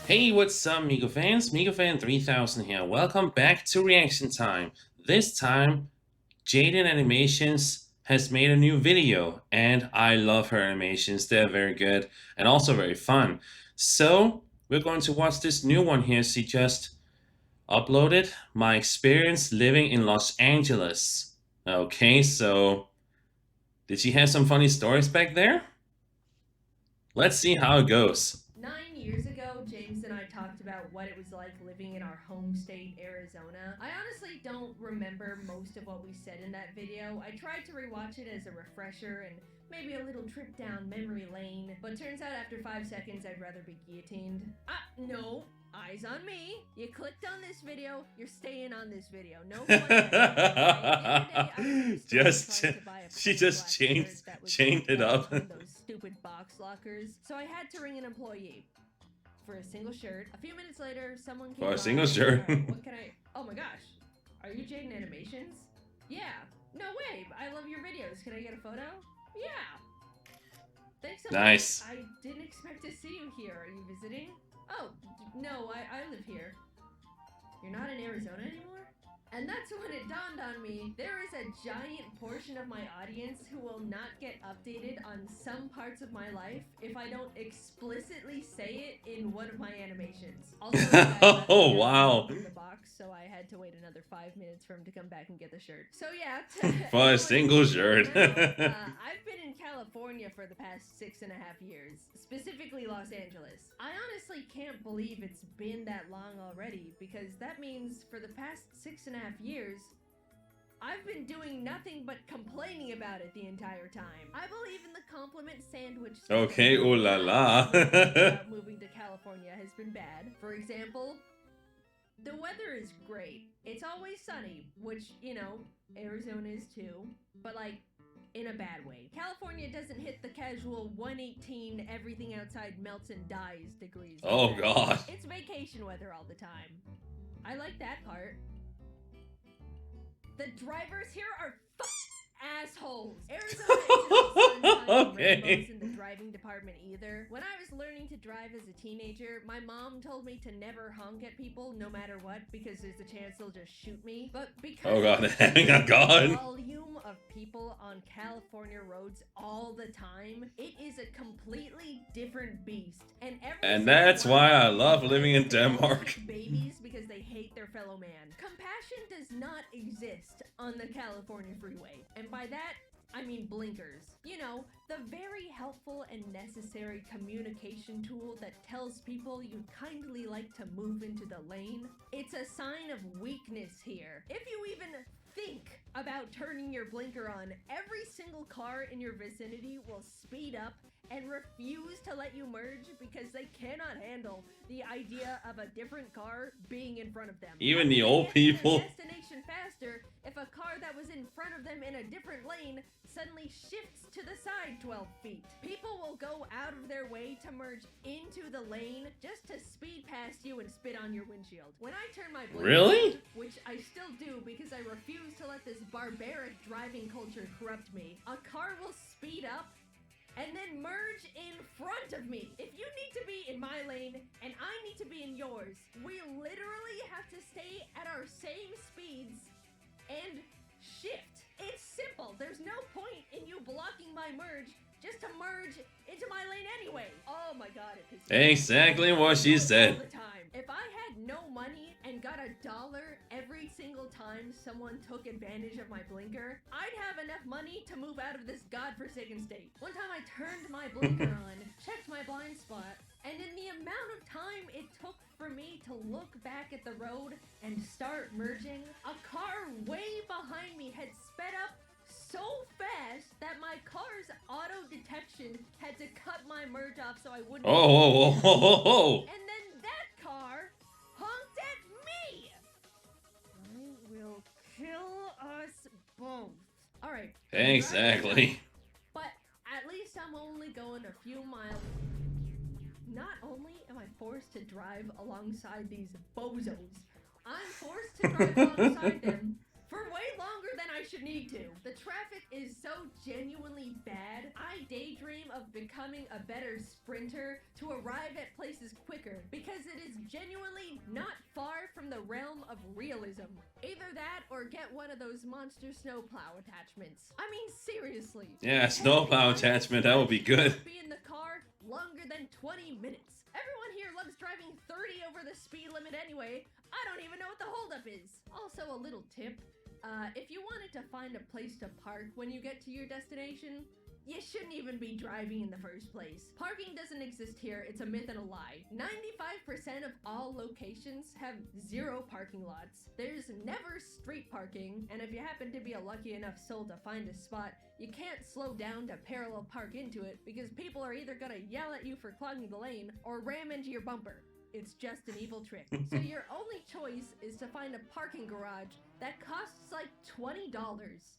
Hey, what's up, MikuFans? MikuFan 3000 here. Welcome back to Reaction Time. This time, JaidenAnimations has made a new video, and I love her animations. They're very good and also very fun. So, we're going to watch this new one here. She just uploaded my experience living in Los Angeles. Okay, so did she have some funny stories back there? Let's see how it goes. 9 years ago, James and I talked about what it was like living in our home state, Arizona. I honestly don't remember most of what we said in that video. I tried to rewatch it as a refresher and maybe a little trip down memory lane, but turns out after 5 seconds I'd rather be guillotined. No. Eyes on me. You clicked on this video, you're staying on this video. No fun. Just she just chained it up. One of those stupid box lockers. So I had to ring an employee for a single shirt. A few minutes later, someone came For by. a single shirt. What can I? Oh my gosh, are you JaidenAnimations? Yeah. No way. I love your videos. Can I get a photo? Yeah. Thanks so Nice. much. I didn't expect to see you here. Are you visiting? Oh, no, I live here. You're not in Arizona anymore? And that's when it dawned on me, there is a giant portion of my audience who will not get updated on some parts of my life if I don't explicitly say it in one of my animations. Also, oh wow. In the box, so I had to wait another 5 minutes for him to come back and get the shirt. So yeah, for a single shirt. I've been in California for the past 6.5 years, specifically Los Angeles. I honestly can't believe it's been that long already, because that means for the past 6.5 years, I've been doing nothing but complaining about it the entire time. I believe in the compliment sandwich. Okay, ooh la la. Moving to California has been bad. For example, the weather is great. It's always sunny, which, you know, Arizona is too. But like, in a bad way. California doesn't hit the casual 118 everything outside melts and dies degrees. Oh god. It's vacation weather all the time. I like that part. The drivers here are assholes. Arizona isn't okay. in the driving department either. When I was learning to drive as a teenager, my mom told me to never honk at people no matter what, because there's a chance they'll just shoot me. But because oh god, hang on god. Volume of people on California roads all the time, it is a completely different beast. And that's why I love living in Denmark. Babies because they hate their fellow man. Compassion does not exist on the California freeway. And by that, I mean blinkers. You know, the very helpful and necessary communication tool that tells people you'd kindly like to move into the lane. It's a sign of weakness here. If you even think about turning your blinker on, every single car in your vicinity will speed up and refuse to let you merge because they cannot handle the idea of a different car being in front of them. Even the old people. Destination faster if a car that was in front of them in a different lane suddenly shifts to the side 12 feet. People will go out of their way to merge into the lane just to speed past you and spit on your windshield. When I turn my blinker really? on, which I still do because I refuse to let this barbaric driving culture corrupt me, a car will speed up and then merge in front of me. If you need to be in my lane and I need to be in yours, we literally have to stay at our same speeds and shift. It's simple. There's no point in you blocking my merge just to merge into my lane anyway. Oh my god, it pisses me off. Exactly what she said. All the time. If I had no money and got $1 every single time someone took advantage of my blinker, I'd have enough money to move out of this godforsaken state. One time I turned my blinker on, checked my blind spot, and in the amount of time it took for me to look back at the road and start merging, a car way behind me had sped up so fast that my car's auto detection had to cut my merge off so I wouldn't. Oh. And then that car honked at me. I will kill us both. All right. Exactly. But at least I'm only going a few miles. Not only am I forced to drive alongside these bozos, I'm forced to drive alongside them for way longer than I I should need to. The traffic is so genuinely bad, I daydream of becoming a better sprinter to arrive at places quicker because it is genuinely not far from the realm of realism. Either that or get one of those monster snowplow attachments. I mean, seriously. Yeah, snowplow attachment, that would be good. Be in the car longer than 20 minutes. Everyone here loves driving 30 over the speed limit anyway. I don't even know what the holdup is. Also, a little tip. If you wanted to find a place to park when you get to your destination, you shouldn't even be driving in the first place. Parking doesn't exist here, it's a myth and a lie. 95% of all locations have 0 parking lots. There's never street parking, and if you happen to be a lucky enough soul to find a spot, you can't slow down to parallel park into it because people are either gonna yell at you for clogging the lane or ram into your bumper. It's just an evil trick. So your only choice is to find a parking garage that costs like $20.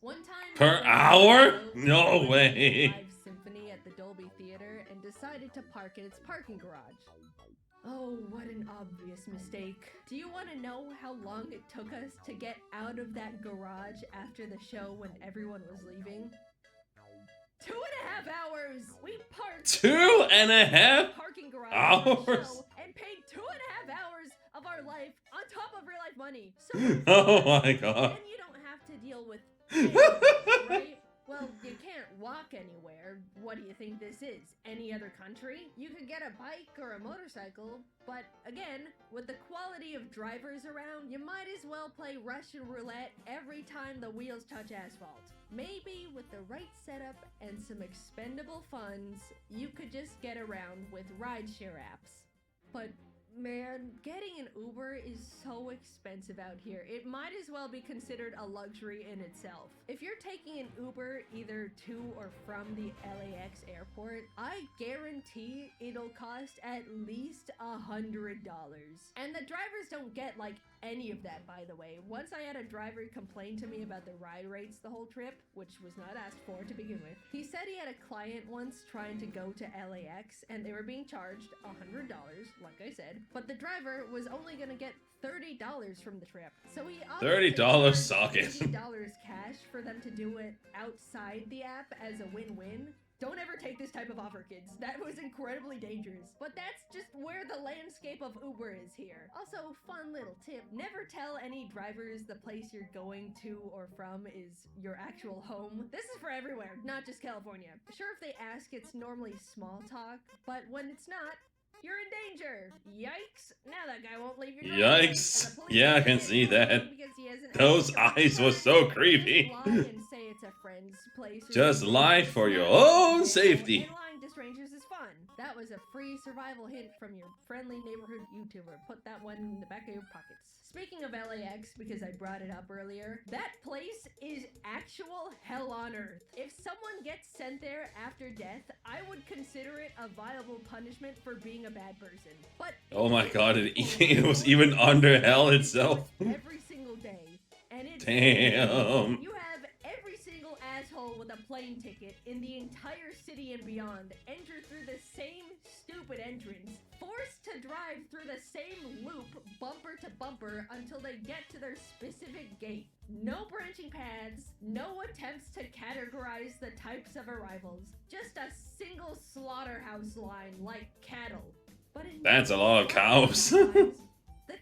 One time Per hour? No way. Live symphony at the Dolby Theater and decided to park in its parking garage. Oh, what an obvious mistake. Do you want to know how long it took us to get out of that garage after the show when everyone was leaving? 2.5 hours! We parked 2.5 parking garage hours? show and paid 2.5 hours of our life on top of real life money. So Oh my god. then you don't have to deal with anything, right? Well, you can't walk anywhere. What do you think this is? Any other country? You could get a bike or a motorcycle, but again, with the quality of drivers around, you might as well play Russian roulette every time the wheels touch asphalt. Maybe with the right setup and some expendable funds, you could just get around with rideshare apps. But man, getting an Uber is so expensive out here. It might as well be considered a luxury in itself. If you're taking an Uber either to or from the LAX airport, I guarantee it'll cost at least $100. And the drivers don't get like any of that, by the way. Once I had a driver complain to me about the ride rates the whole trip, which was not asked for to begin with. He said he had a client once trying to go to LAX and they were being charged $100, like I said, but the driver was only gonna get $30 from the trip. So he $30 suck it. $80 cash for them to do it outside the app as a win-win. Don't ever take this type of offer, kids. That was incredibly dangerous. But that's just where the landscape of Uber is here. Also, fun little tip. Never tell any drivers the place you're going to or from is your actual home. This is for everywhere, not just California. Sure, if they ask, it's normally small talk, but when it's not, you're in danger. Yikes. Now that guy won't leave your driveway. Yikes. And the police Yeah, I won't can get see him that. because he hasn't Those asked eyes you. were so Just creepy. lie and say it's a friend's place. or Just something. lie for your Yeah, own and safety. lying to strangers is fun. That was a free survival hint from your friendly neighborhood YouTuber. Put that one in the back of your pockets. Speaking of LAX, because I brought it up earlier, that place is actual hell on earth. If someone gets sent there after death, I would consider it a viable punishment for being a bad person. But Oh my god, it was even under hell itself. every single day, and it's Damn. you have every single asshole with a plane ticket in the entire city and beyond enter through the same stupid entrance, forced to drive through the same loop, bumper to bumper, until they get to their specific gate. No branching paths, no attempts to categorize the types of arrivals, just a single slaughterhouse line like cattle. But in That's a lot of cows. the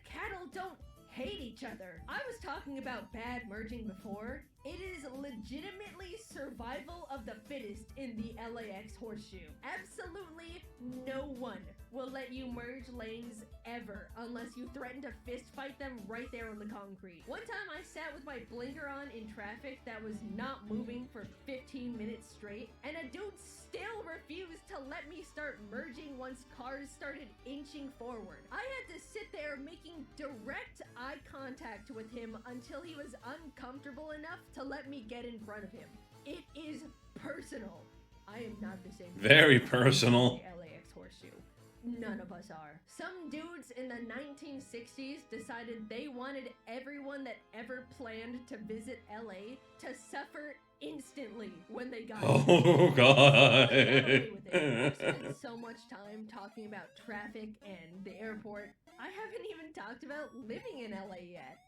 cattle don't hate each other. I was talking about bad merging before. It is legitimately survival of the fittest in the LAX horseshoe. Absolutely no one will let you merge lanes ever unless you threaten to fist fight them right there on the concrete. One time I sat with my blinker on in traffic that was not moving for 15 minutes straight, and a dude still refused to let me start merging once cars started inching forward. I had to sit there making direct eye contact with him until he was uncomfortable enough to let me get in front of him. It is personal. I am not the same. Very personal. The LAX horseshoe. None of us are. Some dudes in the 1960s decided they wanted everyone that ever planned to visit LA to suffer instantly when they got Oh god. I've spent so much time talking about traffic and the airport. I haven't even talked about living in LA yet.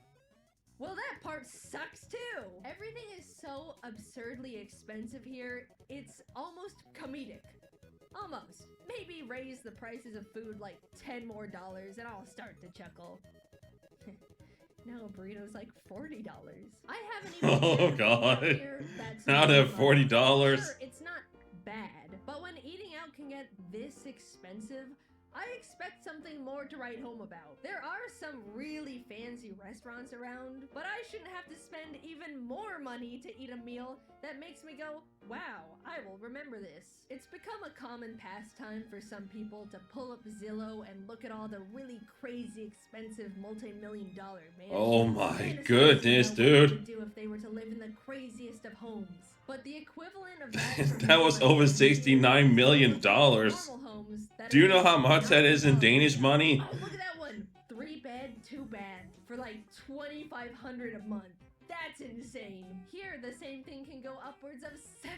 Well, that part sucks too. Everything is so absurdly expensive here, it's almost comedic. Almost. Maybe raise the prices of food like $10 more and I'll start to chuckle. Now a burrito's like $40. I haven't even Oh had god. here. That's Not really at $40. Sure, it's not bad, but when eating out can get this expensive, I expect something more to write home about. There are some really fancy restaurants around, but I shouldn't have to spend even more money to eat a meal that makes me go, wow, I will remember this. It's become a common pastime for some people to pull up Zillow and look at all the really crazy expensive multi-million-dollar mansions. Oh my Fantasize goodness, about what they dude. would do if they were to live in the craziest of homes. But the equivalent of that for That me was and my over family $69 million. is normal homes that Do you are know how just much that is in $9,000. Danish money? Oh, look at that one. 3 bed, 2 bath for like $2,500 a month. That's insane. Here, the same thing can go upwards of $7,000.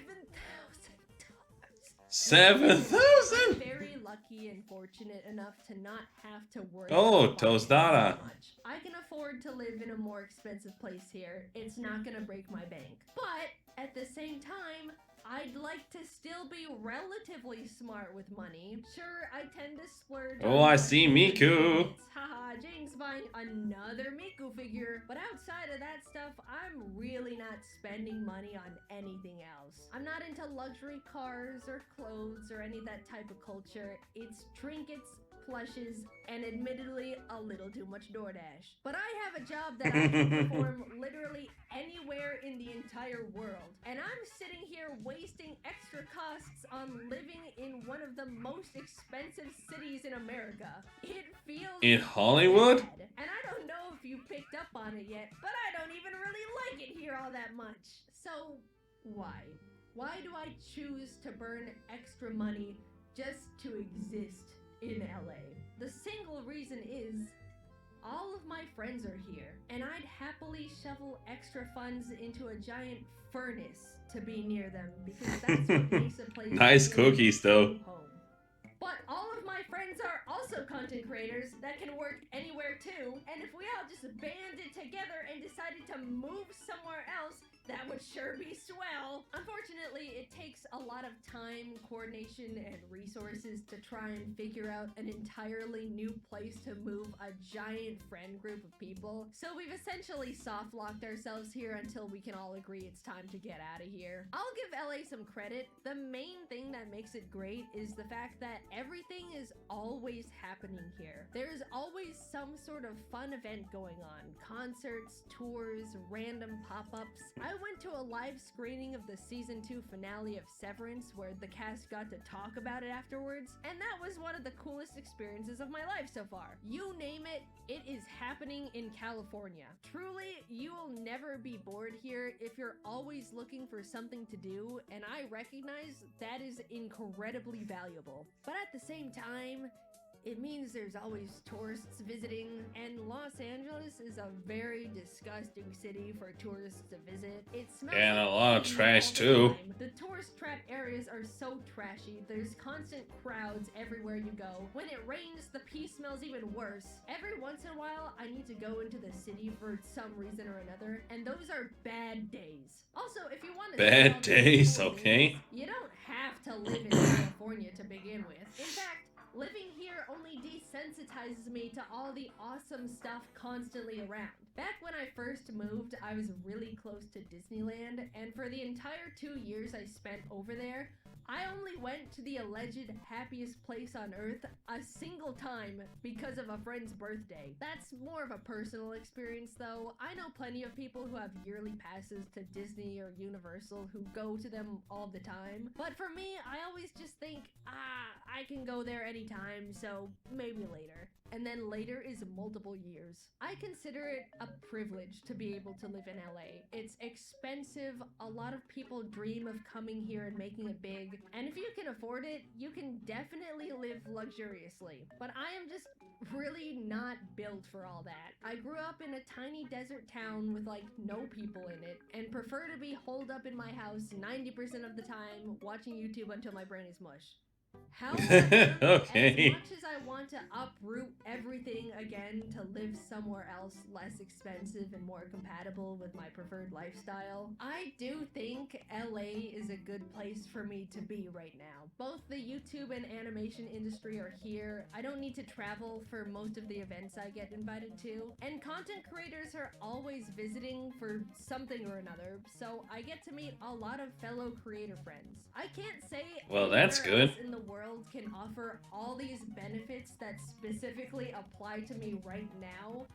7,000? I'm very lucky and fortunate enough to not have to worry Oh, about buying tostada. so much. I can afford to live in a more expensive place here. It's not gonna break my bank. But at the same time, I'd like to still be relatively smart with money. Sure, I tend to splurge. Oh, on I see luxury Miku. goods. Haha, Jaden's buying another Miku figure. But outside of that stuff, I'm really not spending money on anything else. I'm not into luxury cars or clothes or any of that type of culture. It's trinkets, plushes, and admittedly a little too much DoorDash. But I have a job that I can perform literally anywhere in the entire world. And I'm sitting here wasting extra costs on living in one of the most expensive cities in America. It feels In Hollywood? bad. And I don't know if you picked up on it yet, but I don't even really like it here all that much. So, why? Why do I choose to burn extra money just to exist in LA? The single reason is all of my friends are here, and I'd happily shovel extra funds into a giant furnace to be near them because that's what makes a place Nice feel cookies, though. home. But all of my friends are also content creators that can work anywhere too, and if we all just banded together and decided to move somewhere else, that would sure be swell. Unfortunately, it takes a lot of time, coordination, and resources to try and figure out an entirely new place to move a giant friend group of people. So we've essentially soft-locked ourselves here until we can all agree it's time to get out of here. I'll give LA some credit. The main thing that makes it great is the fact that everything is always happening here. There's always some sort of fun event going on. Concerts, tours, random pop-ups. I went to a live screening of the season 2 finale of Severance where the cast got to talk about it afterwards, and that was one of the coolest experiences of my life so far. You name it, it is happening in California. Truly, you will never be bored here if you're always looking for something to do, and I recognize that is incredibly valuable. But at the same time, it means there's always tourists visiting, and Los Angeles is a very disgusting city for tourists to visit. It smells And a like lot of pee trash, all the too. time. The tourist trap areas are so trashy. There's constant crowds everywhere you go. When it rains, the pee smells even worse. Every once in a while, I need to go into the city for some reason or another, and those are bad days. Also, if you want to Bad days, okay. you don't have to live in California to begin with. In fact, living here only desensitizes me to all the awesome stuff constantly around. Back when I first moved, I was really close to Disneyland, and for the entire 2 years I spent over there, I only went to the alleged happiest place on earth a single time because of a friend's birthday. That's more of a personal experience though. I know plenty of people who have yearly passes to Disney or Universal who go to them all the time. But for me, I always just think, I can go there anytime, so maybe later. And then later is multiple years. I consider it a privilege to be able to live in LA. It's expensive, a lot of people dream of coming here and making it big, and if you can afford it, you can definitely live luxuriously. But I am just really not built for all that. I grew up in a tiny desert town with like no people in it, and prefer to be holed up in my house 90% of the time watching YouTube until my brain is mush. However, Okay. as much as I want to uproot everything again to live somewhere else less expensive and more compatible with my preferred lifestyle, I do think LA is a good place for me to be right now. Both the YouTube and animation industry are here. I don't need to travel for most of the events I get invited to, and content creators are always visiting for something or another, so I get to meet a lot of fellow creator friends. I can't say Well, that's anywhere else good. in the world can offer all these benefits that specifically apply to me right now,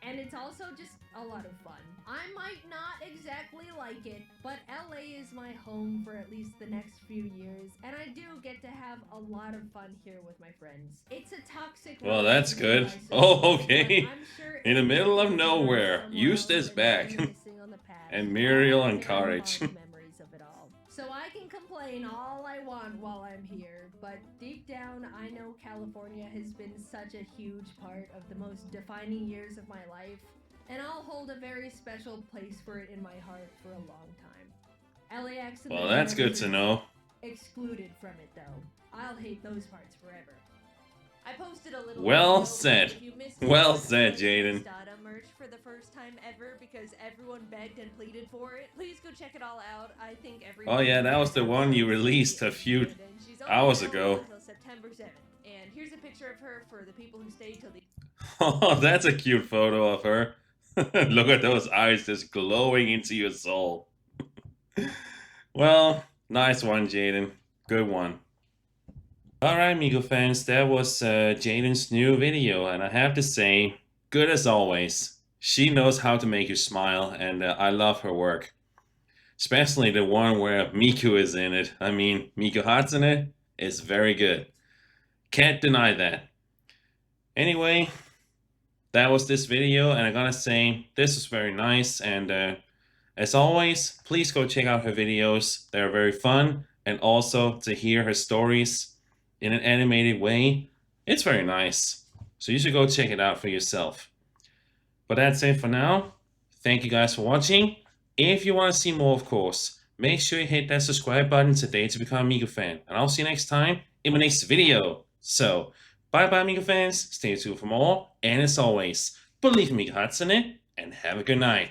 and it's also just a lot of fun. I might not exactly like it, but LA is my home for at least the next few years, and I do get to have a lot of fun here with my friends. It's a toxic Well, that's relationship, good. I suppose, Oh, but okay. I'm sure In the it middle could of be better nowhere. somewhere Use else this and back. reminiscing on the past. And I'll Muriel have and very Courage. fond memories of it all. So I can complain all I want while I'm here, but deep down I know California has been such a huge part of the most defining years of my life, and I'll hold a very special place for it in my heart for a long time. LAX and Well, the that's good Jams to is know. excluded from it though. I'll hate those parts forever. I posted a little Well video, said. if you missed Well it, said, I Jaiden. Stada merch for the first time ever because everyone begged and pleaded for it. Please go check it all out. I think everyone. Oh yeah, that was the one you released a few She's only hours available ago. until September 7th. And here's a picture of her for the people who stayed till the. Oh, that's a cute photo of her. Look at those eyes just glowing into your soul. Well, nice one, Jaiden. Good one. Alright, MikuFans, that was Jaiden's new video, and I have to say, good as always. She knows how to make you smile, and I love her work. Especially the one where Miku is in it. I mean, Miku Hatsune is very good. Can't deny that. Anyway, that was this video, and I gotta say, this was very nice, and as always, please go check out her videos. They're very fun, and also to hear her stories in an animated way, it's very nice. So you should go check it out for yourself. But that's it for now. Thank you guys for watching. If you want to see more, of course, make sure you hit that subscribe button today to become a MikuFan. And I'll see you next time in my next video. So, bye bye MikuFans, stay tuned for more, and as always, believe in Miku Hatsune, and have a good night.